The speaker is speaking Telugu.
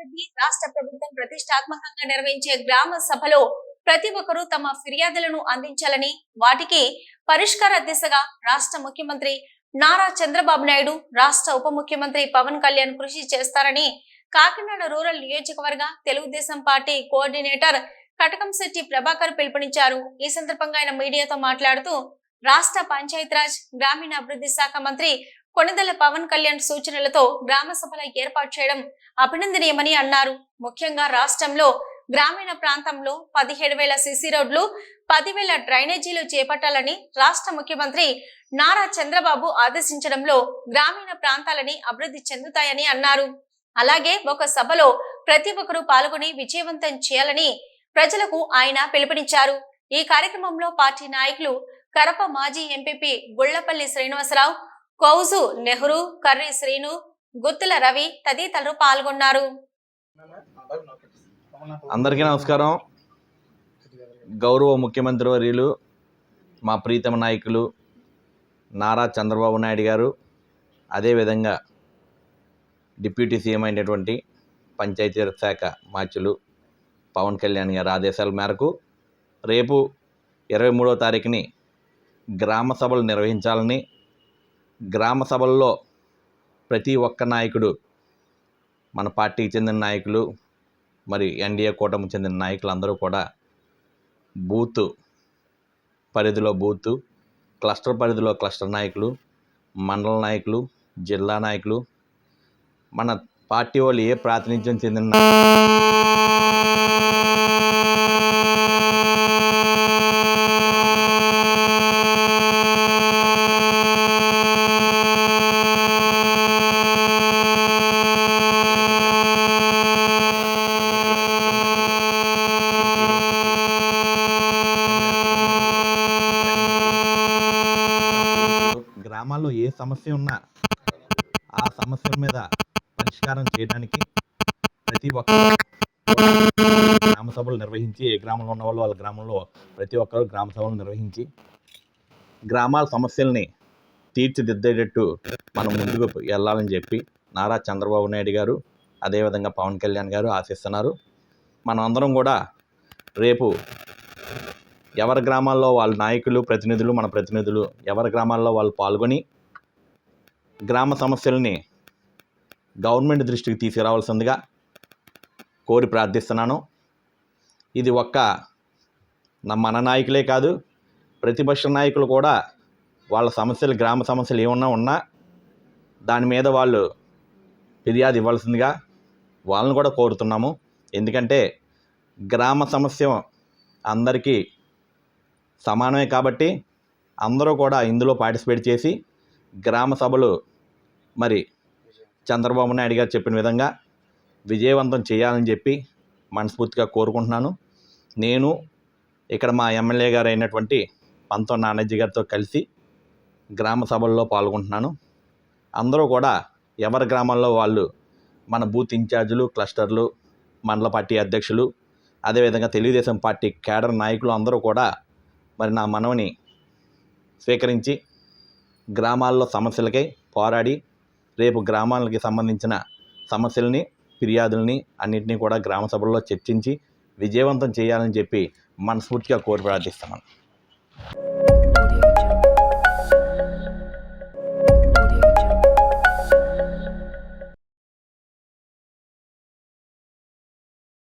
రెడ్డి రాష్ట్ర ప్రభుత్వం ప్రతిష్టాత్మకంగా నిర్వహించే గ్రామ సభలో ప్రతి ఒక్కరూ తమ ఫిర్యాదులను అందించాలని, వాటికి పరిష్కార దిశగా రాష్ట్ర ముఖ్యమంత్రి నారా చంద్రబాబు నాయుడు, రాష్ట్ర ఉప ముఖ్యమంత్రి పవన్ కళ్యాణ్ కృషి చేస్తారని కాకినాడ రూరల్ నియోజకవర్గ తెలుగుదేశం పార్టీ కోఆర్డినేటర్ కటకంశెట్టి ప్రభాకర్ పిలుపునిచ్చారు. ఈ సందర్భంగా ఆయన మీడియాతో మాట్లాడుతూ రాష్ట్ర పంచాయతీరాజ్ గ్రామీణాభివృద్ధి శాఖ మంత్రి కొణిదెల పవన్ కళ్యాణ్ సూచనలతో గ్రామ సభల ఏర్పాటు చేయడం అభినందనీయమని అన్నారు. ముఖ్యంగా రాష్ట్రంలో గ్రామీణ ప్రాంతంలో 17,000 సిసి రోడ్లు, 10,000 డ్రైనేజీలు చేపట్టాలని రాష్ట్ర ముఖ్యమంత్రి నారా చంద్రబాబు ఆదేశించడంలో గ్రామీణ ప్రాంతాలని అభివృద్ధి చెందుతాయని అన్నారు. అలాగే ఒక సభలో ప్రతి ఒక్కరూ పాల్గొని విజయవంతం చేయాలని ప్రజలకు ఆయన పిలుపునిచ్చారు. ఈ కార్యక్రమంలో పార్టీ నాయకులు కరప మాజీ ఎంపీపీ గుళ్లపల్లి శ్రీనివాసరావు, కౌజు నెహ్రూ, కర్రీ శ్రీను, గుత్తుల రవి తదితరులు పాల్గొన్నారు. అందరికీ నమస్కారం. గౌరవ ముఖ్యమంత్రి వర్యులు, మా ప్రీతమ నాయకులు నారా చంద్రబాబు నాయుడు గారు, అదేవిధంగా డిప్యూటీ సీఎం అయినటువంటి పంచాయతీరాజ్ శాఖ మార్చులు పవన్ కళ్యాణ్ గారి ఆదేశాల మేరకు రేపు 23వ తారీఖుని గ్రామ సభలు నిర్వహించాలని, గ్రామ సభల్లో ప్రతి ఒక్క నాయకుడు, మన పార్టీకి చెందిన నాయకులు, మరి ఎన్డీఏ కూటమికి చెందిన నాయకులు అందరూ కూడా బూత్ పరిధిలో బూత్, క్లస్టర్ పరిధిలో క్లస్టర్ నాయకులు, మండల నాయకులు, జిల్లా నాయకులు, మన పార్టీ వాళ్ళు ఏ ప్రాతినిధ్యం చెందిన గ్రామాల్లో ఏ సమస్య ఉన్నా ఆ సమస్యల మీద పరిష్కారం చేయడానికి ప్రతి ఒక్కరు గ్రామ సభలు నిర్వహించి, ఏ గ్రామంలో ఉన్న వాళ్ళు వాళ్ళ గ్రామంలో ప్రతి ఒక్కరు గ్రామ సభలు నిర్వహించి గ్రామాల సమస్యల్ని తీర్చిదిద్దేటట్టు మనం ముందుకు వెళ్ళాలని చెప్పి నారా చంద్రబాబు నాయుడు గారు, అదేవిధంగా పవన్ కళ్యాణ్ గారు ఆశిస్తున్నారు. మనం అందరం కూడా రేపు ఎవరి గ్రామాల్లో వాళ్ళ నాయకులు, ప్రతినిధులు, మన ప్రతినిధులు ఎవరి గ్రామాల్లో వాళ్ళు పాల్గొని గ్రామ సమస్యల్ని గవర్నమెంట్ దృష్టికి తీసుకురావాల్సిందిగా కోరి ప్రార్థిస్తున్నాను. ఇది ఒక్క మన నాయకులే కాదు, ప్రతిపక్ష నాయకులు కూడా వాళ్ళ సమస్యలు, గ్రామ సమస్యలు ఏమన్నా ఉన్నా దాని మీద వాళ్ళు ఫిర్యాదు ఇవ్వాల్సిందిగా వాళ్ళని కూడా కోరుతున్నాము. ఎందుకంటే గ్రామ సమస్య అందరికీ సమానమే కాబట్టి అందరూ కూడా ఇందులో పార్టిసిపేట్ చేసి గ్రామ సభలు మరి చంద్రబాబు నాయుడు గారు చెప్పిన విధంగా విజయవంతం చేయాలని చెప్పి మనస్ఫూర్తిగా కోరుకుంటున్నాను. నేను ఇక్కడ మా ఎమ్మెల్యే గారు అయినటువంటి పంతం నానాజీ గారితో కలిసి గ్రామ సభల్లో పాల్గొంటున్నాను. అందరూ కూడా ఎవరి గ్రామాల్లో వాళ్ళు, మన బూత్ ఇన్ఛార్జీలు, క్లస్టర్లు, మండల పార్టీ అధ్యక్షులు, అదేవిధంగా తెలుగుదేశం పార్టీ కేడర్ నాయకులు అందరూ కూడా మరి నా మనవిని స్వీకరించి గ్రామాల్లో సమస్యలకై పోరాడి రేపు గ్రామాలకి సంబంధించిన సమస్యల్ని, ఫిర్యాదుల్ని అన్నింటినీ కూడా గ్రామ సభల్లో చర్చించి విజయవంతం చేయాలని చెప్పి మనస్ఫూర్తిగా కోరి ప్రార్థిస్తున్నాను.